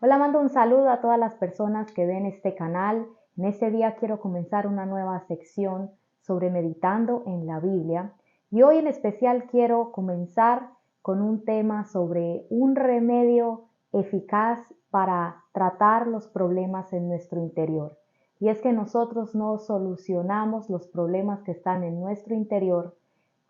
Hola, mando un saludo a todas las personas que ven este canal. En este día quiero comenzar una nueva sección sobre meditando en la Biblia. Y hoy en especial quiero comenzar con un tema sobre un remedio eficaz para tratar los problemas en nuestro interior. Y es que nosotros no solucionamos los problemas que están en nuestro interior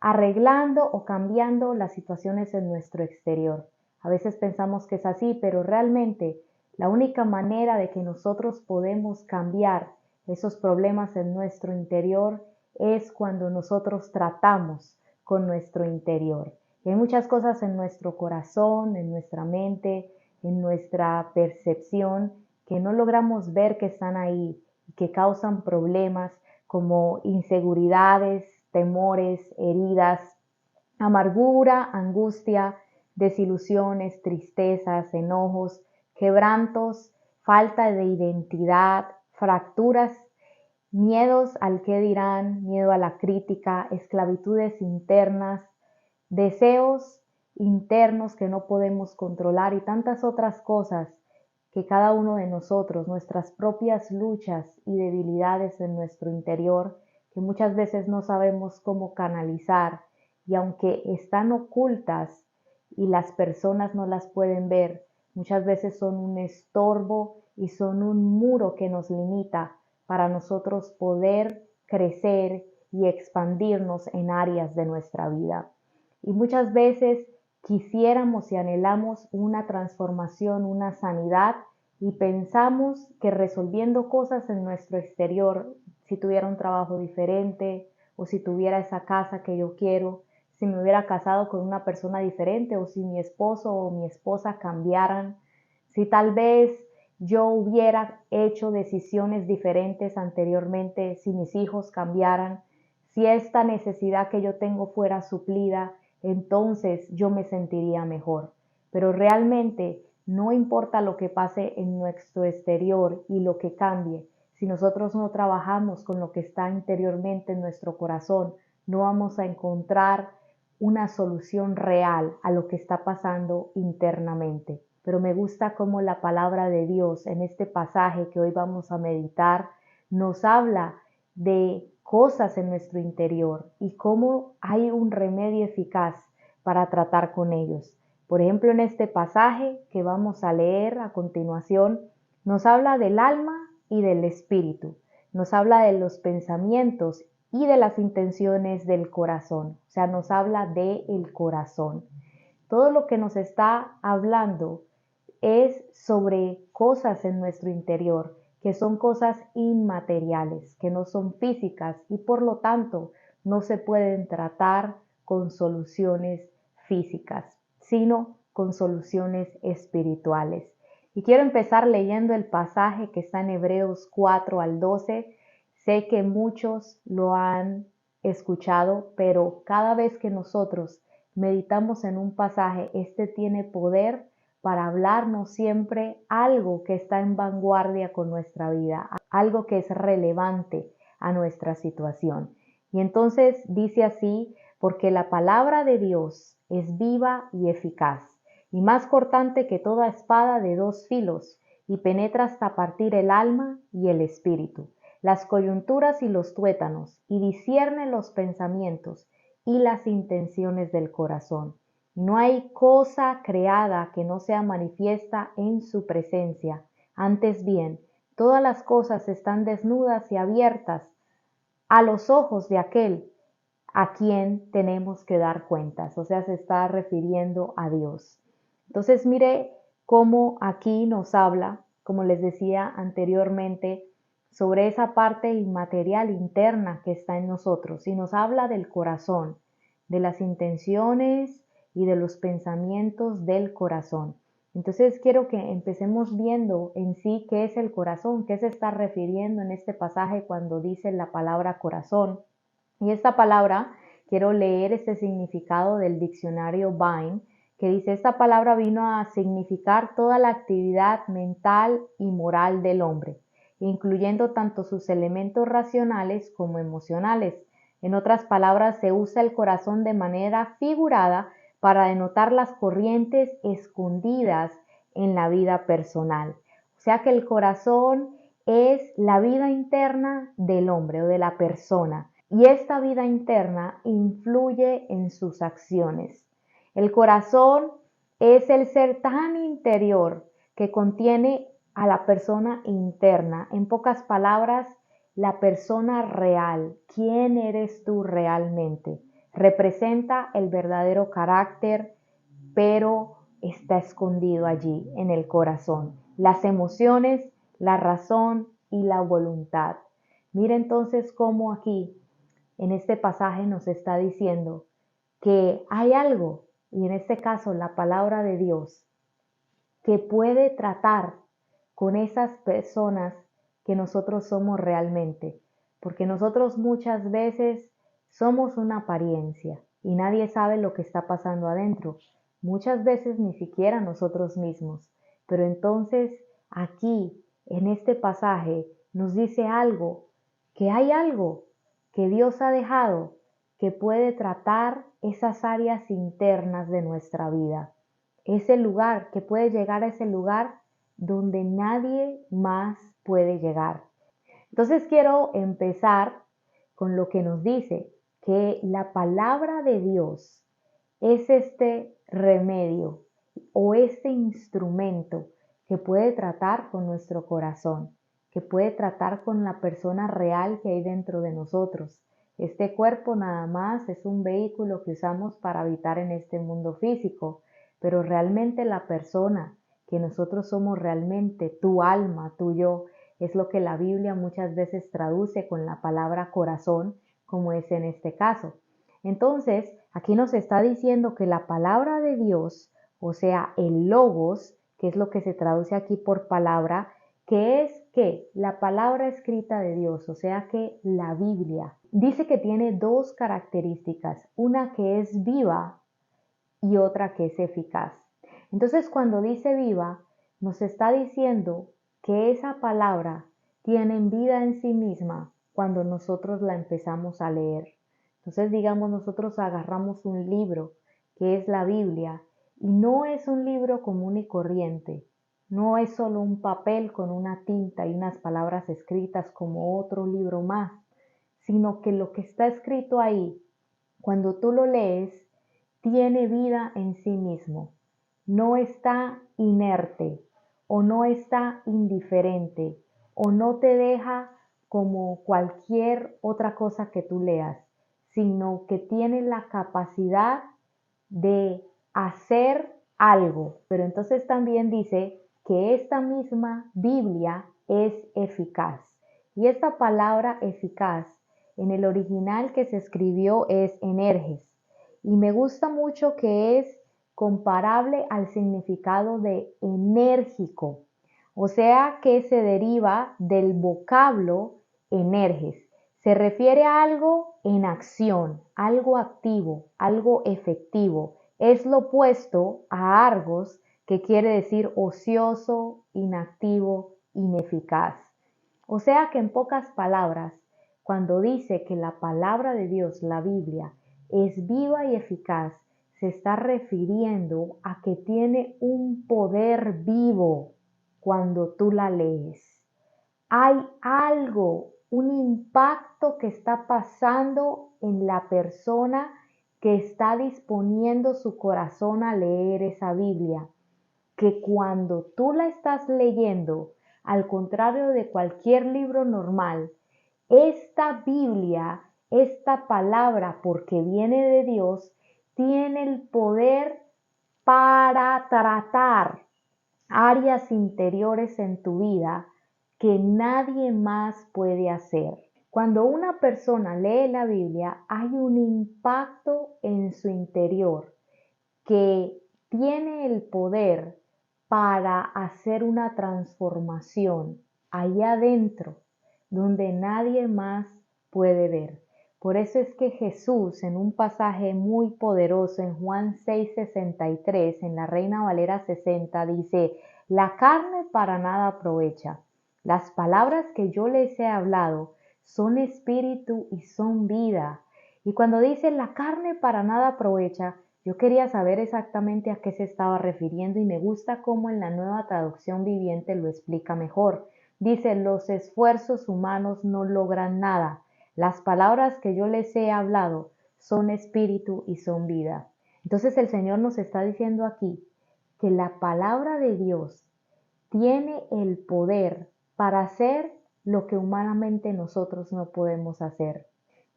arreglando o cambiando las situaciones en nuestro exterior. A veces pensamos que es así, pero realmente la única manera de que nosotros podemos cambiar esos problemas en nuestro interior es cuando nosotros tratamos con nuestro interior. Y hay muchas cosas en nuestro corazón, en nuestra mente, en nuestra percepción que no logramos ver que están ahí y que causan problemas como inseguridades, temores, heridas, amargura, angustia, desilusiones, tristezas, enojos, quebrantos, falta de identidad, fracturas, miedos al qué dirán, miedo a la crítica, esclavitudes internas, deseos internos que no podemos controlar y tantas otras cosas que cada uno de nosotros, nuestras propias luchas y debilidades en nuestro interior, que muchas veces no sabemos cómo canalizar y aunque están ocultas y las personas no las pueden ver, muchas veces son un estorbo y son un muro que nos limita para nosotros poder crecer y expandirnos en áreas de nuestra vida. Y muchas veces quisiéramos y anhelamos una transformación, una sanidad, y pensamos que resolviendo cosas en nuestro exterior, si tuviera un trabajo diferente o si tuviera esa casa que yo quiero, si me hubiera casado con una persona diferente o si mi esposo o mi esposa cambiaran, si tal vez yo hubiera hecho decisiones diferentes anteriormente, si mis hijos cambiaran, si esta necesidad que yo tengo fuera suplida, entonces yo me sentiría mejor. Pero realmente no importa lo que pase en nuestro exterior y lo que cambie, si nosotros no trabajamos con lo que está interiormente en nuestro corazón, no vamos a encontrar una solución real a lo que está pasando internamente. Pero me gusta cómo la palabra de Dios en este pasaje que hoy vamos a meditar nos habla de cosas en nuestro interior y cómo hay un remedio eficaz para tratar con ellos. Por ejemplo, en este pasaje que vamos a leer a continuación, nos habla del alma y del espíritu, nos habla de los pensamientos y de las intenciones del corazón, o sea, nos habla del corazón. Todo lo que nos está hablando es sobre cosas en nuestro interior, que son cosas inmateriales, que no son físicas y por lo tanto no se pueden tratar con soluciones físicas, sino con soluciones espirituales. Y quiero empezar leyendo el pasaje que está en Hebreos 4 al 12. Sé que muchos lo han escuchado, pero cada vez que nosotros meditamos en un pasaje, este tiene poder para hablarnos siempre algo que está en vanguardia con nuestra vida, algo que es relevante a nuestra situación. Y entonces dice así, porque la palabra de Dios es viva y eficaz, y más cortante que toda espada de dos filos, y penetra hasta partir el alma y el espíritu, las coyunturas y los tuétanos, y discierne los pensamientos y las intenciones del corazón. No hay cosa creada que no sea manifiesta en su presencia. Antes bien, todas las cosas están desnudas y abiertas a los ojos de aquel a quien tenemos que dar cuentas. O sea, se está refiriendo a Dios. Entonces, mire cómo aquí nos habla, como les decía anteriormente, sobre esa parte inmaterial interna que está en nosotros y nos habla del corazón, de las intenciones y de los pensamientos del corazón. Entonces quiero que empecemos viendo en sí qué es el corazón, qué se está refiriendo en este pasaje cuando dice la palabra corazón. Y esta palabra, quiero leer este significado del diccionario Vine, que dice, esta palabra vino a significar toda la actividad mental y moral del hombre, incluyendo tanto sus elementos racionales como emocionales. En otras palabras, se usa el corazón de manera figurada para denotar las corrientes escondidas en la vida personal. O sea que el corazón es la vida interna del hombre o de la persona, y esta vida interna influye en sus acciones. El corazón es el ser tan interior que contiene a la persona interna. En pocas palabras, la persona real. ¿Quién eres tú realmente? Representa el verdadero carácter, pero está escondido allí en el corazón. Las emociones, la razón y la voluntad. Mira entonces cómo aquí en este pasaje nos está diciendo que hay algo, y en este caso la palabra de Dios, que puede tratar con esas personas que nosotros somos realmente, porque nosotros muchas veces somos una apariencia y nadie sabe lo que está pasando adentro, muchas veces ni siquiera nosotros mismos, pero entonces aquí en este pasaje nos dice algo, que hay algo que Dios ha dejado que puede tratar esas áreas internas de nuestra vida. Ese lugar, que puede llegar a ese lugar donde nadie más puede llegar. Entonces quiero empezar con lo que nos dice, que la palabra de Dios es este remedio o este instrumento que puede tratar con nuestro corazón, que puede tratar con la persona real que hay dentro de nosotros. Este cuerpo nada más es un vehículo que usamos para habitar en este mundo físico, pero realmente la persona que nosotros somos realmente, tu alma, tu yo, es lo que la Biblia muchas veces traduce con la palabra corazón, como es en este caso. Entonces, aquí nos está diciendo que la palabra de Dios, o sea, el logos, que es lo que se traduce aquí por palabra, que es que la palabra escrita de Dios, o sea que la Biblia, dice que tiene dos características, una que es viva y otra que es eficaz. Entonces, cuando dice viva, nos está diciendo que esa palabra tiene vida en sí misma cuando nosotros la empezamos a leer. Entonces, digamos, nosotros agarramos un libro que es la Biblia y no es un libro común y corriente, no es solo un papel con una tinta y unas palabras escritas como otro libro más, sino que lo que está escrito ahí, cuando tú lo lees, tiene vida en sí mismo, no está inerte o no está indiferente o no te deja como cualquier otra cosa que tú leas, sino que tiene la capacidad de hacer algo. Pero entonces también dice que esta misma Biblia es eficaz. Y esta palabra eficaz en el original que se escribió es energes. Y me gusta mucho que es comparable al significado de enérgico, o sea que se deriva del vocablo energes. Se refiere a algo en acción, algo activo, algo efectivo. Es lo opuesto a argos, que quiere decir ocioso, inactivo, ineficaz. O sea que en pocas palabras, cuando dice que la palabra de Dios, la Biblia, es viva y eficaz, se está refiriendo a que tiene un poder vivo cuando tú la lees. Hay algo, un impacto que está pasando en la persona que está disponiendo su corazón a leer esa Biblia, que cuando tú la estás leyendo, al contrario de cualquier libro normal, esta Biblia, esta palabra, porque viene de Dios, tiene el poder para tratar áreas interiores en tu vida que nadie más puede hacer. Cuando una persona lee la Biblia, hay un impacto en su interior que tiene el poder para hacer una transformación allá adentro, donde nadie más puede ver. Por eso es que Jesús, en un pasaje muy poderoso en Juan 6:63, en la Reina Valera 60, dice: la carne para nada aprovecha. Las palabras que yo les he hablado son espíritu y son vida. Y cuando dice la carne para nada aprovecha, Yo quería saber exactamente a qué se estaba refiriendo y me gusta cómo en la Nueva Traducción Viviente lo explica mejor. Dice, los esfuerzos humanos no logran nada. Las palabras que yo les he hablado son espíritu y son vida. Entonces el Señor nos está diciendo aquí que la palabra de Dios tiene el poder para hacer lo que humanamente nosotros no podemos hacer.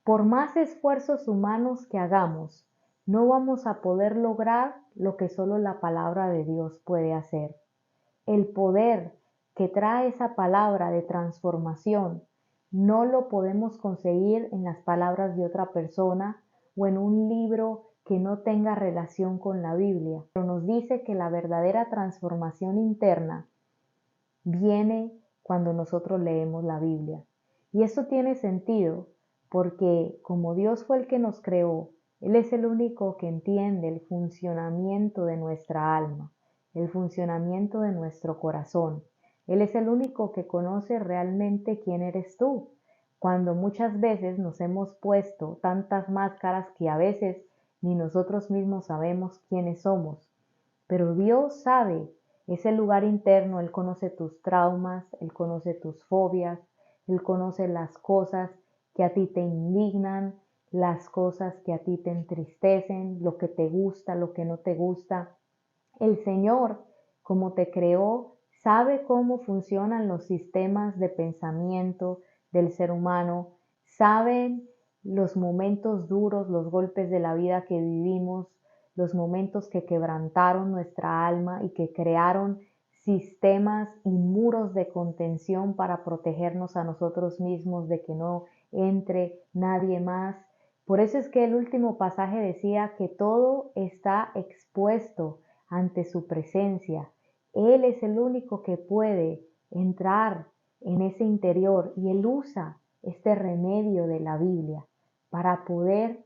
Por más esfuerzos humanos que hagamos, no vamos a poder lograr lo que solo la palabra de Dios puede hacer. El poder que trae esa palabra de transformación no lo podemos conseguir en las palabras de otra persona o en un libro que no tenga relación con la Biblia. Pero nos dice que la verdadera transformación interna viene cuando nosotros leemos la Biblia. Y esto tiene sentido porque como Dios fue el que nos creó, Él es el único que entiende el funcionamiento de nuestra alma, el funcionamiento de nuestro corazón. Él es el único que conoce realmente quién eres tú. Cuando muchas veces nos hemos puesto tantas máscaras que a veces ni nosotros mismos sabemos quiénes somos. Pero Dios sabe ese lugar interno, Él conoce tus traumas, Él conoce tus fobias, Él conoce las cosas que a ti te indignan, las cosas que a ti te entristecen, lo que te gusta, lo que no te gusta. El Señor, como te creó, sabe cómo funcionan los sistemas de pensamiento del ser humano, saben los momentos duros, los golpes de la vida que vivimos, los momentos que quebrantaron nuestra alma y que crearon sistemas y muros de contención para protegernos a nosotros mismos de que no entre nadie más. Por eso es que el último pasaje decía que todo está expuesto ante su presencia. Él es el único que puede entrar en ese interior y Él usa este remedio de la Biblia para poder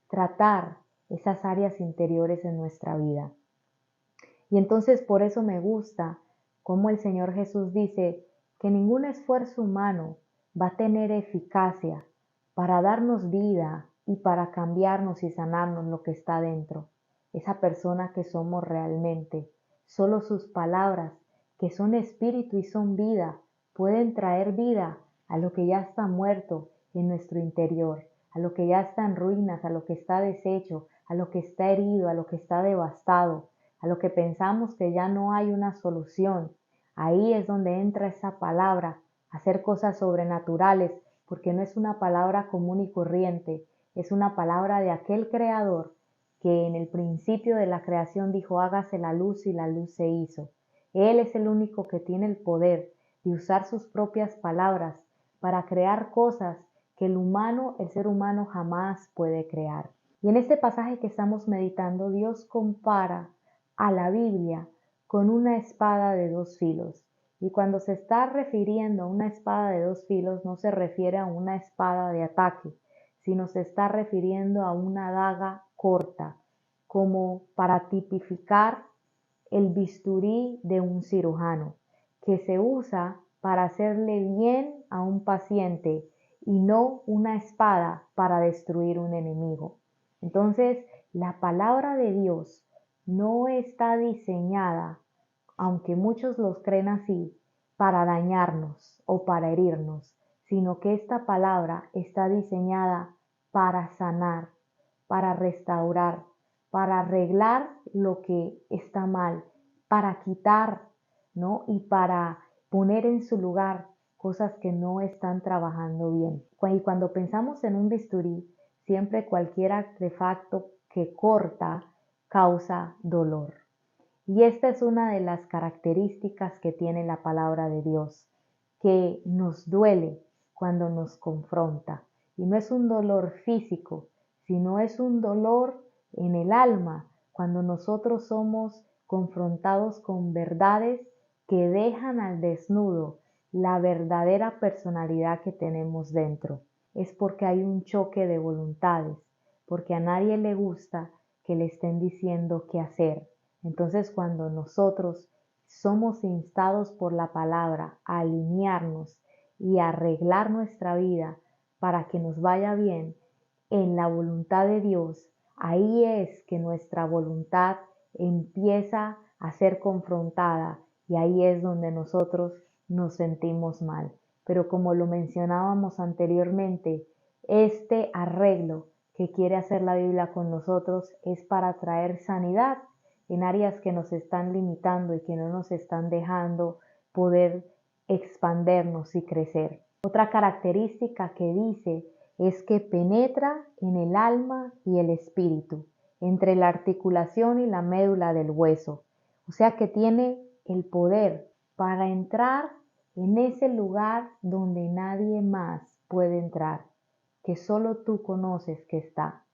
tratar esas áreas interiores en nuestra vida. Y entonces por eso me gusta cómo el Señor Jesús dice que ningún esfuerzo humano va a tener eficacia para darnos vida y para cambiarnos y sanarnos lo que está dentro, esa persona que somos realmente. Solo sus palabras, que son espíritu y son vida, pueden traer vida a lo que ya está muerto en nuestro interior, a lo que ya está en ruinas, a lo que está deshecho, a lo que está herido, a lo que está devastado, a lo que pensamos que ya no hay una solución. Ahí es donde entra esa palabra, hacer cosas sobrenaturales, porque no es una palabra común y corriente, es una palabra de aquel creador que en el principio de la creación dijo hágase la luz y la luz se hizo. Él es el único que tiene el poder de usar sus propias palabras para crear cosas que el ser humano jamás puede crear. Y en este pasaje que estamos meditando, Dios compara a la Biblia con una espada de dos filos. Y cuando se está refiriendo a una espada de dos filos, no se refiere a una espada de ataque, sino se está refiriendo a una daga corta, como para tipificar el bisturí de un cirujano, que se usa para hacerle bien a un paciente y no una espada para destruir un enemigo. Entonces, la palabra de Dios no está diseñada, aunque muchos los creen así, para dañarnos o para herirnos, sino que esta palabra está diseñada para sanar, para restaurar, para arreglar lo que está mal, para quitar, ¿no? Y para poner en su lugar cosas que no están trabajando bien. Y cuando pensamos en un bisturí, siempre cualquier artefacto que corta causa dolor. Y esta es una de las características que tiene la palabra de Dios, que nos duele cuando nos confronta. Y no es un dolor físico, sino es un dolor en el alma, cuando nosotros somos confrontados con verdades que dejan al desnudo la verdadera personalidad que tenemos dentro. Es porque hay un choque de voluntades, porque a nadie le gusta que le estén diciendo qué hacer. Entonces, cuando nosotros somos instados por la palabra a alinearnos y a arreglar nuestra vida para que nos vaya bien en la voluntad de Dios, ahí es que nuestra voluntad empieza a ser confrontada y ahí es donde nosotros nos sentimos mal. Pero como lo mencionábamos anteriormente, este arreglo que quiere hacer la Biblia con nosotros es para traer sanidad en áreas que nos están limitando y que no nos están dejando poder expandernos y crecer. Otra característica que dice es que penetra en el alma y el espíritu, entre la articulación y la médula del hueso. O sea que tiene el poder para entrar en ese lugar donde nadie más puede entrar, que solo tú conoces que está.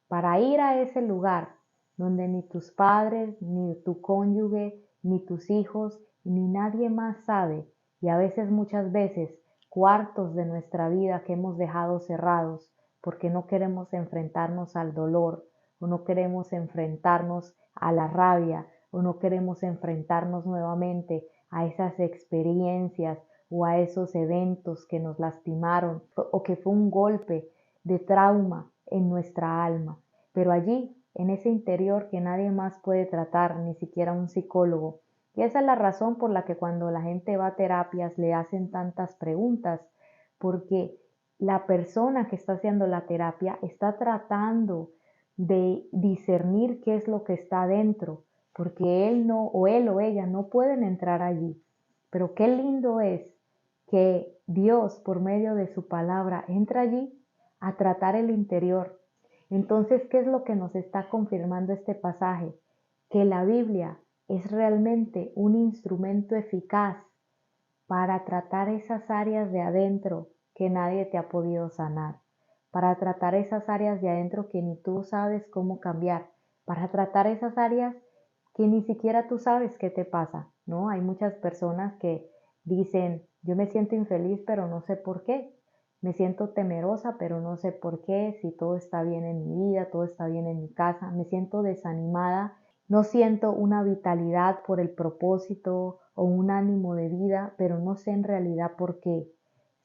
Para ir a ese lugar donde ni tus padres, ni tu cónyuge, ni tus hijos, ni nadie más sabe, y a veces muchas veces cuartos de nuestra vida que hemos dejado cerrados porque no queremos enfrentarnos al dolor o no queremos enfrentarnos a la rabia o no queremos enfrentarnos nuevamente a esas experiencias o a esos eventos que nos lastimaron o que fue un golpe de trauma en nuestra alma. Pero allí, en ese interior que nadie más puede tratar, ni siquiera un psicólogo. Y esa es la razón por la que cuando la gente va a terapias le hacen tantas preguntas, porque la persona que está haciendo la terapia está tratando de discernir qué es lo que está dentro, porque él o ella no pueden entrar allí. Pero qué lindo es que Dios, por medio de su palabra, entra allí a tratar el interior. Entonces, ¿qué es lo que nos está confirmando este pasaje? Que la Biblia es realmente un instrumento eficaz para tratar esas áreas de adentro que nadie te ha podido sanar, para tratar esas áreas de adentro que ni tú sabes cómo cambiar, para tratar esas áreas que ni siquiera tú sabes qué te pasa, ¿no? Hay muchas personas que dicen, yo me siento infeliz, pero no sé por qué. Me siento temerosa, pero no sé por qué, si todo está bien en mi vida, todo está bien en mi casa. Me siento desanimada, no siento una vitalidad por el propósito o un ánimo de vida, pero no sé en realidad por qué.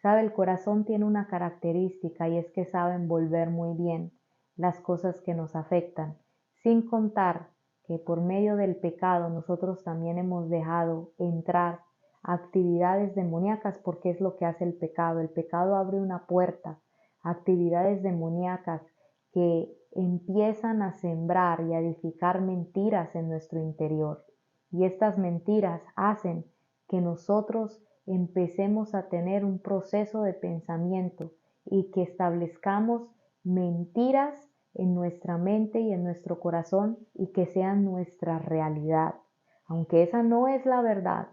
Sabe, el corazón tiene una característica y es que sabe envolver muy bien las cosas que nos afectan, sin contar que por medio del pecado nosotros también hemos dejado entrar actividades demoníacas, porque es lo que hace el pecado. El pecado abre una puerta a actividades demoníacas que empiezan a sembrar y a edificar mentiras en nuestro interior. Y estas mentiras hacen que nosotros empecemos a tener un proceso de pensamiento y que establezcamos mentiras en nuestra mente y en nuestro corazón y que sean nuestra realidad. Aunque esa no es la verdad,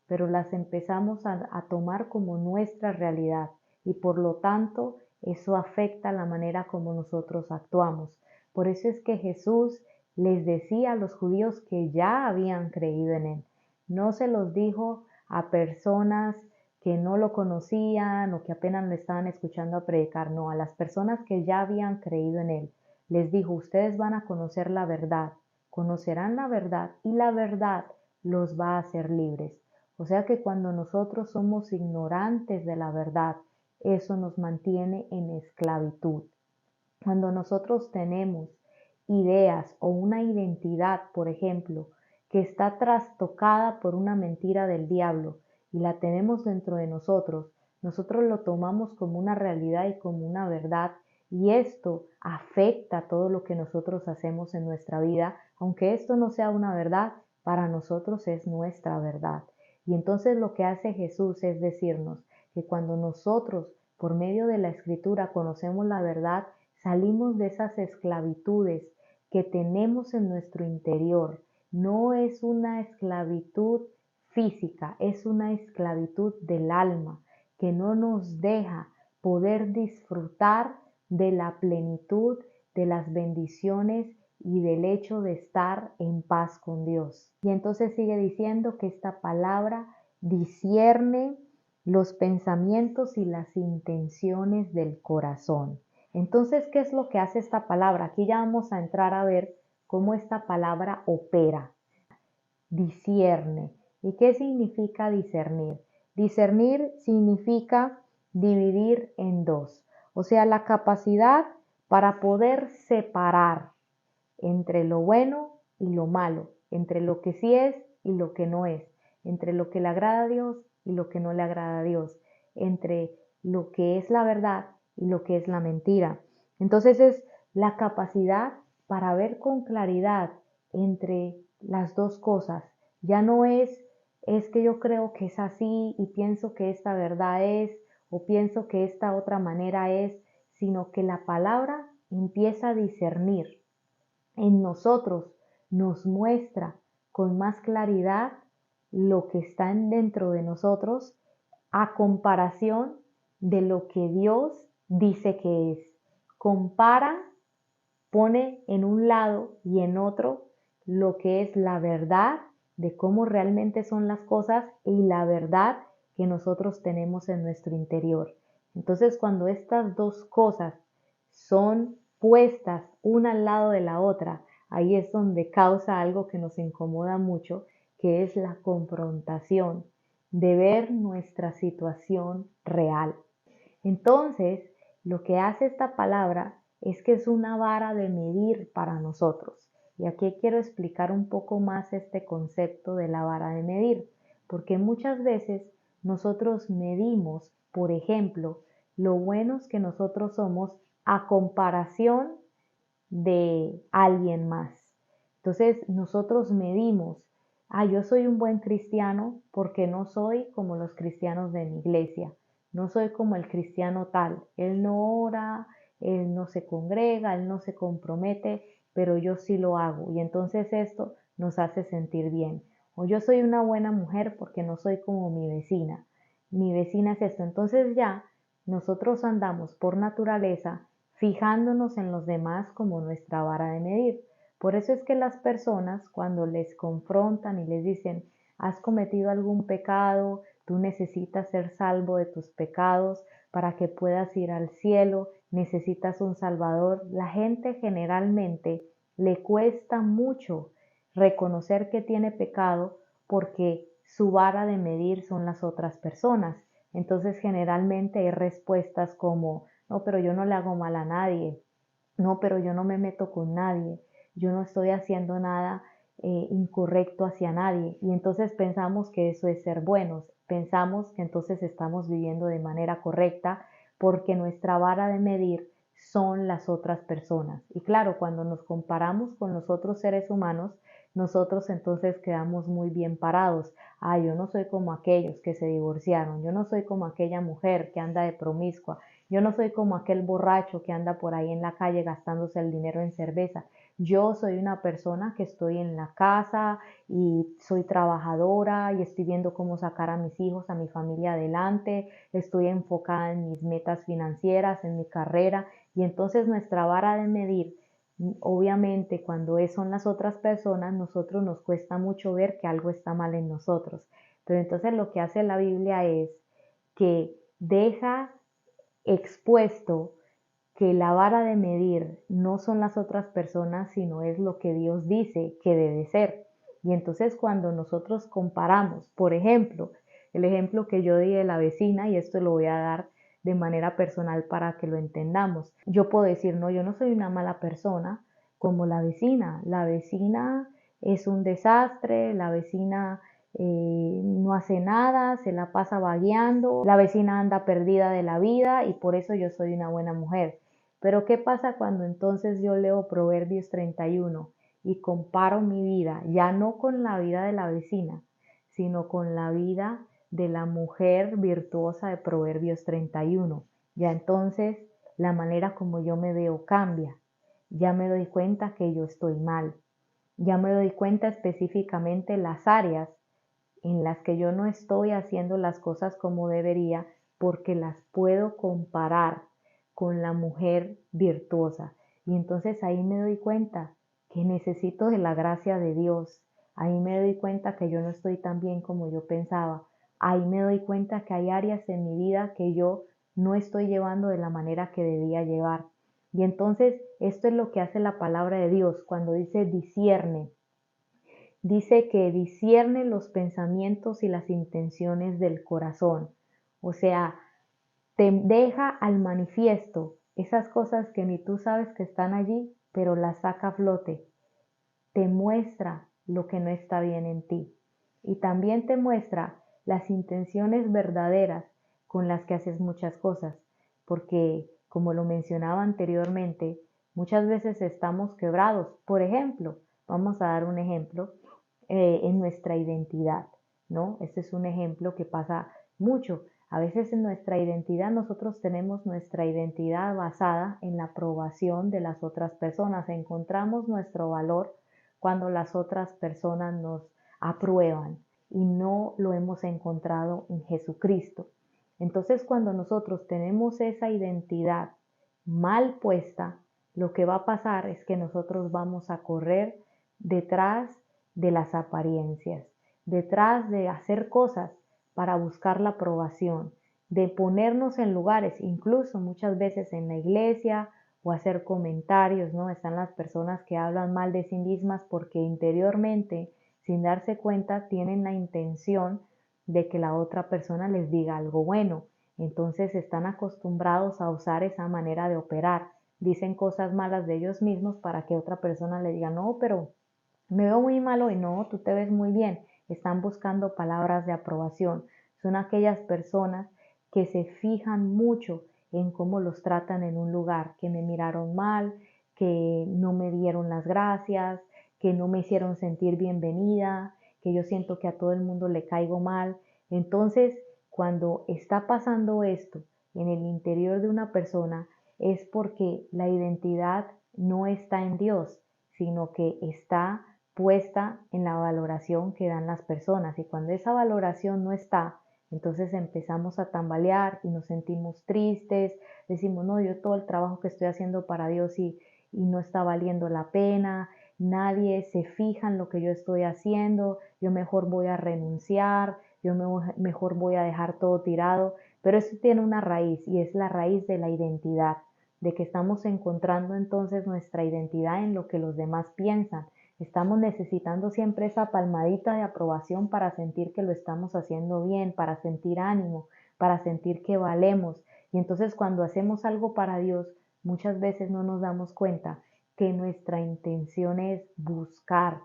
pero las empezamos a tomar como nuestra realidad y por lo tanto eso afecta la manera como nosotros actuamos. Por eso es que Jesús les decía a los judíos que ya habían creído en Él. No se los dijo a personas que no lo conocían o que apenas le estaban escuchando a predicar, no, a las personas que ya habían creído en Él. Les dijo, ustedes van a conocer la verdad, conocerán la verdad y la verdad los va a hacer libres. O sea que cuando nosotros somos ignorantes de la verdad, eso nos mantiene en esclavitud. Cuando nosotros tenemos ideas o una identidad, por ejemplo, que está trastocada por una mentira del diablo y la tenemos dentro de nosotros, nosotros lo tomamos como una realidad y como una verdad y esto afecta todo lo que nosotros hacemos en nuestra vida, aunque esto no sea una verdad, para nosotros es nuestra verdad. Y entonces lo que hace Jesús es decirnos que cuando nosotros por medio de la escritura conocemos la verdad, salimos de esas esclavitudes que tenemos en nuestro interior. No es una esclavitud física, es una esclavitud del alma que no nos deja poder disfrutar de la plenitud, de las bendiciones y del hecho de estar en paz con Dios. Y entonces sigue diciendo que esta palabra discierne los pensamientos y las intenciones del corazón. Entonces, ¿qué es lo que hace esta palabra? Aquí ya vamos a entrar a ver cómo esta palabra opera. Discierne. ¿Y qué significa discernir? Discernir significa dividir en dos, o sea, la capacidad para poder separar entre lo bueno y lo malo, entre lo que sí es y lo que no es, entre lo que le agrada a Dios y lo que no le agrada a Dios, entre lo que es la verdad y lo que es la mentira. Entonces es la capacidad para ver con claridad entre las dos cosas. Ya no es que yo creo que es así y pienso que esta verdad es o pienso que esta otra manera es, sino que la palabra empieza a discernir en nosotros, nos muestra con más claridad lo que está dentro de nosotros a comparación de lo que Dios dice que es. Compara, pone en un lado y en otro lo que es la verdad de cómo realmente son las cosas y la verdad que nosotros tenemos en nuestro interior. Entonces, cuando estas dos cosas son puestas una al lado de la otra, ahí es donde causa algo que nos incomoda mucho, que es la confrontación de ver nuestra situación real. Entonces, lo que hace esta palabra es que es una vara de medir para nosotros. Y aquí quiero explicar un poco más este concepto de la vara de medir, porque muchas veces nosotros medimos, por ejemplo, lo buenos que nosotros somos a comparación de alguien más. Entonces nosotros medimos, yo soy un buen cristiano porque no soy como los cristianos de mi iglesia, no soy como el cristiano tal, él no ora, él no se congrega, él no se compromete, pero yo sí lo hago y entonces esto nos hace sentir bien. O yo soy una buena mujer porque no soy como mi vecina es esto, entonces ya nosotros andamos por naturaleza fijándonos en los demás como nuestra vara de medir. Por eso es que las personas cuando les confrontan y les dicen, has cometido algún pecado, tú necesitas ser salvo de tus pecados para que puedas ir al cielo, necesitas un salvador, la gente generalmente le cuesta mucho reconocer que tiene pecado porque su vara de medir son las otras personas. Entonces generalmente hay respuestas como, no, pero yo no le hago mal a nadie, no, pero yo no me meto con nadie, yo no estoy haciendo nada incorrecto hacia nadie. Y entonces pensamos que eso es ser buenos, pensamos que entonces estamos viviendo de manera correcta porque nuestra vara de medir son las otras personas. Y claro, cuando nos comparamos con los otros seres humanos, nosotros entonces quedamos muy bien parados. Yo no soy como aquellos que se divorciaron, yo no soy como aquella mujer que anda de promiscua, yo no soy como aquel borracho que anda por ahí en la calle gastándose el dinero en cerveza. Yo soy una persona que estoy en la casa y soy trabajadora y estoy viendo cómo sacar a mis hijos, a mi familia adelante, estoy enfocada en mis metas financieras, en mi carrera y entonces nuestra vara de medir, obviamente cuando son las otras personas, nosotros nos cuesta mucho ver que algo está mal en nosotros. Pero entonces lo que hace la Biblia es que deja expuesto que la vara de medir no son las otras personas, sino es lo que Dios dice que debe ser. Y entonces cuando nosotros comparamos, por ejemplo, el ejemplo que yo di de la vecina, y esto lo voy a dar de manera personal para que lo entendamos. Yo puedo decir, no, yo no soy una mala persona como la vecina. La vecina es un desastre, la vecina no hace nada, se la pasa vagueando, la vecina anda perdida de la vida y por eso yo soy una buena mujer. Pero ¿qué pasa cuando entonces yo leo Proverbios 31 y comparo mi vida, ya no con la vida de la vecina, sino con la vida de la mujer virtuosa de Proverbios 31? Ya entonces la manera como yo me veo cambia. Ya me doy cuenta que yo estoy mal. Ya me doy cuenta específicamente las áreas en las que yo no estoy haciendo las cosas como debería porque las puedo comparar con la mujer virtuosa. Y entonces ahí me doy cuenta que necesito de la gracia de Dios. Ahí me doy cuenta que yo no estoy tan bien como yo pensaba. Ahí me doy cuenta que hay áreas en mi vida que yo no estoy llevando de la manera que debía llevar. Y entonces esto es lo que hace la palabra de Dios cuando dice discierne. Dice que discierne los pensamientos y las intenciones del corazón. O sea, te deja al manifiesto esas cosas que ni tú sabes que están allí, pero las saca a flote muestra lo que no está bien en ti y también te muestra las intenciones verdaderas con las que haces muchas cosas, porque como lo mencionaba anteriormente, muchas veces estamos quebrados. Por ejemplo, vamos a dar un ejemplo en nuestra identidad, ¿no? Este es un ejemplo que pasa mucho. A veces en nuestra identidad nosotros tenemos nuestra identidad basada en la aprobación de las otras personas. Encontramos nuestro valor cuando las otras personas nos aprueban y no lo hemos encontrado en Jesucristo. Entonces, cuando nosotros tenemos esa identidad mal puesta, lo que va a pasar es que nosotros vamos a correr detrás de las apariencias, detrás de hacer cosas para buscar la aprobación, de ponernos en lugares, incluso muchas veces en la iglesia o hacer comentarios, ¿no? Están las personas que hablan mal de sí mismas porque interiormente, sin darse cuenta, tienen la intención de que la otra persona les diga algo bueno. Entonces están acostumbrados a usar esa manera de operar. Dicen cosas malas de ellos mismos para que otra persona le diga, no, pero me veo muy mal hoy, no, tú te ves muy bien. Están buscando palabras de aprobación. Son aquellas personas que se fijan mucho en cómo los tratan en un lugar, que me miraron mal, que no me dieron las gracias, que no me hicieron sentir bienvenida, que yo siento que a todo el mundo le caigo mal. Entonces, cuando está pasando esto en el interior de una persona, es porque la identidad no está en Dios, sino que está puesta en la valoración que dan las personas. Y cuando esa valoración no está, entonces empezamos a tambalear y nos sentimos tristes, decimos, no, yo todo el trabajo que estoy haciendo para Dios y no está valiendo la pena, nadie se fija en lo que yo estoy haciendo, yo mejor voy a renunciar, mejor voy a dejar todo tirado, pero eso tiene una raíz y es la raíz de la identidad, de que estamos encontrando entonces nuestra identidad en lo que los demás piensan. Estamos necesitando siempre esa palmadita de aprobación para sentir que lo estamos haciendo bien, para sentir ánimo, para sentir que valemos. Y entonces cuando hacemos algo para Dios, muchas veces no nos damos cuenta que nuestra intención es buscar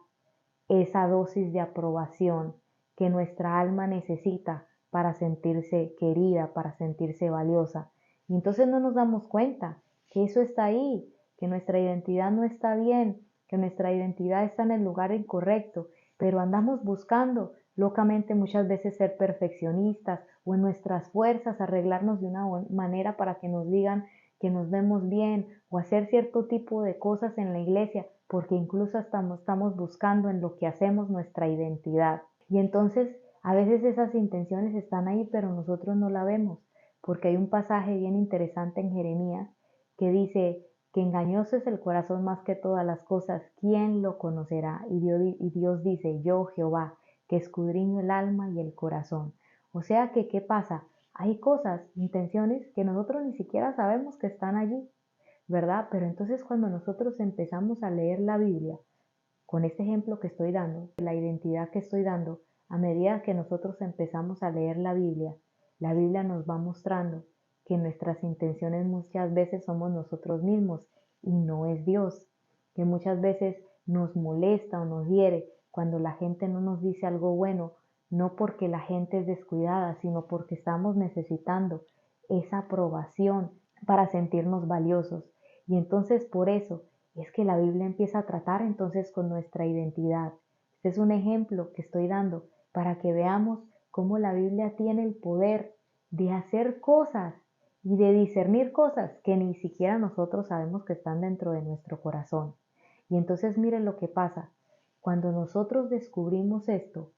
esa dosis de aprobación que nuestra alma necesita para sentirse querida, para sentirse valiosa. Y entonces no nos damos cuenta que eso está ahí, que nuestra identidad no está bien, que nuestra identidad está en el lugar incorrecto, pero andamos buscando locamente muchas veces ser perfeccionistas o en nuestras fuerzas arreglarnos de una manera para que nos digan que nos vemos bien o hacer cierto tipo de cosas en la iglesia, porque incluso estamos buscando en lo que hacemos nuestra identidad. Y entonces a veces esas intenciones están ahí, pero nosotros no la vemos, porque hay un pasaje bien interesante en Jeremías que dice que engañoso es el corazón más que todas las cosas, ¿quién lo conocerá? Y Dios dice, yo Jehová, que escudriño el alma y el corazón. O sea que, ¿qué pasa? Hay cosas, intenciones que nosotros ni siquiera sabemos que están allí, ¿verdad? Pero entonces cuando nosotros empezamos a leer la Biblia, con este ejemplo que estoy dando, la identidad que estoy dando, a medida que nosotros empezamos a leer la Biblia nos va mostrando que nuestras intenciones muchas veces somos nosotros mismos y no es Dios, que muchas veces nos molesta o nos hiere cuando la gente no nos dice algo bueno, no porque la gente es descuidada, sino porque estamos necesitando esa aprobación para sentirnos valiosos. Y entonces por eso es que la Biblia empieza a tratar entonces con nuestra identidad. Este es un ejemplo que estoy dando para que veamos cómo la Biblia tiene el poder de hacer cosas y de discernir cosas que ni siquiera nosotros sabemos que están dentro de nuestro corazón. Y entonces miren lo que pasa. Cuando nosotros descubrimos esto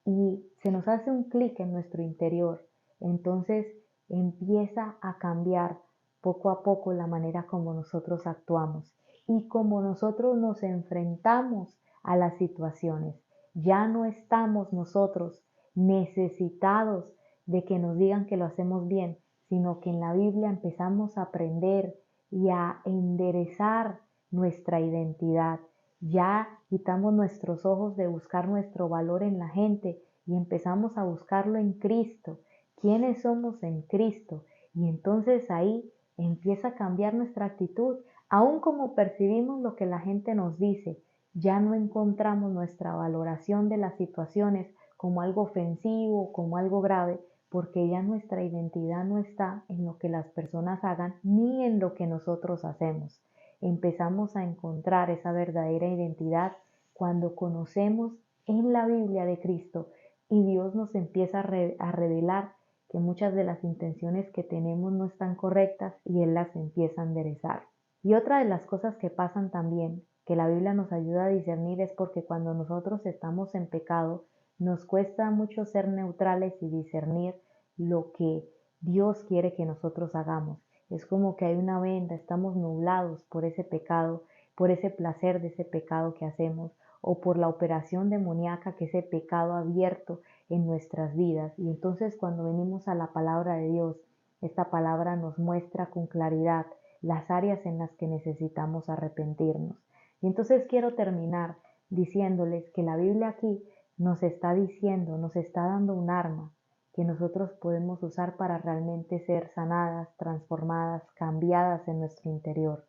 y se nos hace un clic en nuestro interior, entonces empieza a cambiar poco a poco la manera como nosotros actuamos y como nosotros nos enfrentamos a las situaciones. Ya no estamos nosotros necesitados de que nos digan que lo hacemos bien, sino que en la Biblia empezamos a aprender y a enderezar nuestra identidad. Ya quitamos nuestros ojos de buscar nuestro valor en la gente y empezamos a buscarlo en Cristo. ¿Quiénes somos en Cristo? Y entonces ahí empieza a cambiar nuestra actitud, aun como percibimos lo que la gente nos dice. ya no encontramos nuestra valoración de las situaciones como algo ofensivo, como algo grave, porque ya nuestra identidad no está en lo que las personas hagan ni en lo que nosotros hacemos. Empezamos a encontrar esa verdadera identidad cuando conocemos en la Biblia de Cristo y Dios nos empieza a revelar que muchas de las intenciones que tenemos no están correctas y Él las empieza a enderezar. Y otra de las cosas que pasan también, que la Biblia nos ayuda a discernir, es porque cuando nosotros estamos en pecado, nos cuesta mucho ser neutrales y discernir lo que Dios quiere que nosotros hagamos. Es como que hay una venda, estamos nublados por ese pecado, por ese placer de ese pecado que hacemos, o por la operación demoníaca que ese pecado ha abierto en nuestras vidas. Y entonces cuando venimos a la palabra de Dios, esta palabra nos muestra con claridad las áreas en las que necesitamos arrepentirnos. Y entonces quiero terminar diciéndoles que la Biblia aquí nos está diciendo, nos está dando un arma que nosotros podemos usar para realmente ser sanadas, transformadas, cambiadas en nuestro interior.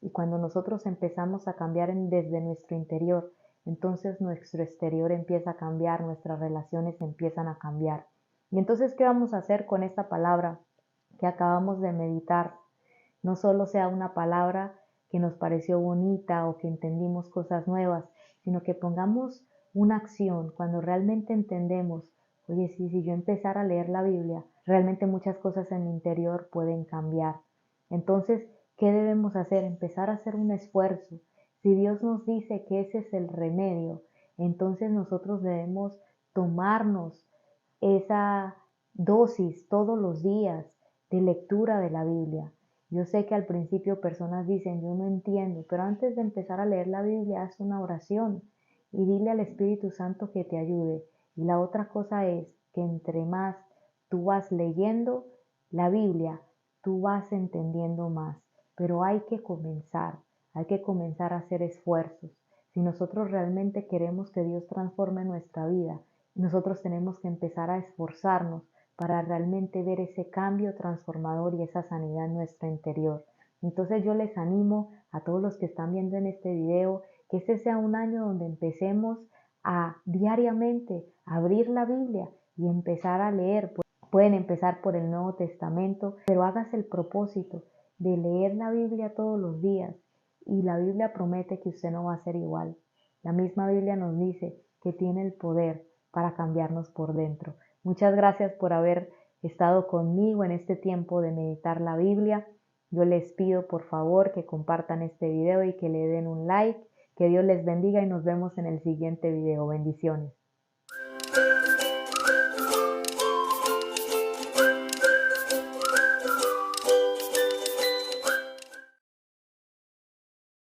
Y cuando nosotros empezamos a cambiar desde nuestro interior, entonces nuestro exterior empieza a cambiar, nuestras relaciones empiezan a cambiar. Y entonces, ¿qué vamos a hacer con esta palabra que acabamos de meditar? No solo sea una palabra que nos pareció bonita o que entendimos cosas nuevas, sino que pongamos una acción cuando realmente entendemos, oye, si yo empezara a leer la Biblia, realmente muchas cosas en mi interior pueden cambiar. Entonces, ¿qué debemos hacer? Empezar a hacer un esfuerzo. Si Dios nos dice que ese es el remedio, entonces nosotros debemos tomarnos esa dosis todos los días de lectura de la Biblia. Yo sé que al principio personas dicen, yo no entiendo, pero antes de empezar a leer la Biblia, haz una oración y dile al Espíritu Santo que te ayude. Y la otra cosa es que entre más tú vas leyendo la Biblia, tú vas entendiendo más. Pero hay que comenzar a hacer esfuerzos. Si nosotros realmente queremos que Dios transforme nuestra vida, nosotros tenemos que empezar a esforzarnos para realmente ver ese cambio transformador y esa sanidad en nuestro interior. Entonces yo les animo a todos los que están viendo en este video que este sea un año donde empecemos a diariamente abrir la Biblia y empezar a leer. Pueden empezar por el Nuevo Testamento, pero hagas el propósito de leer la Biblia todos los días y la Biblia promete que usted no va a ser igual. La misma Biblia nos dice que tiene el poder para cambiarnos por dentro. Muchas gracias por haber estado conmigo en este tiempo de meditar la Biblia. Yo les pido por favor que compartan este video y que le den un like. Que Dios les bendiga y nos vemos en el siguiente video. Bendiciones.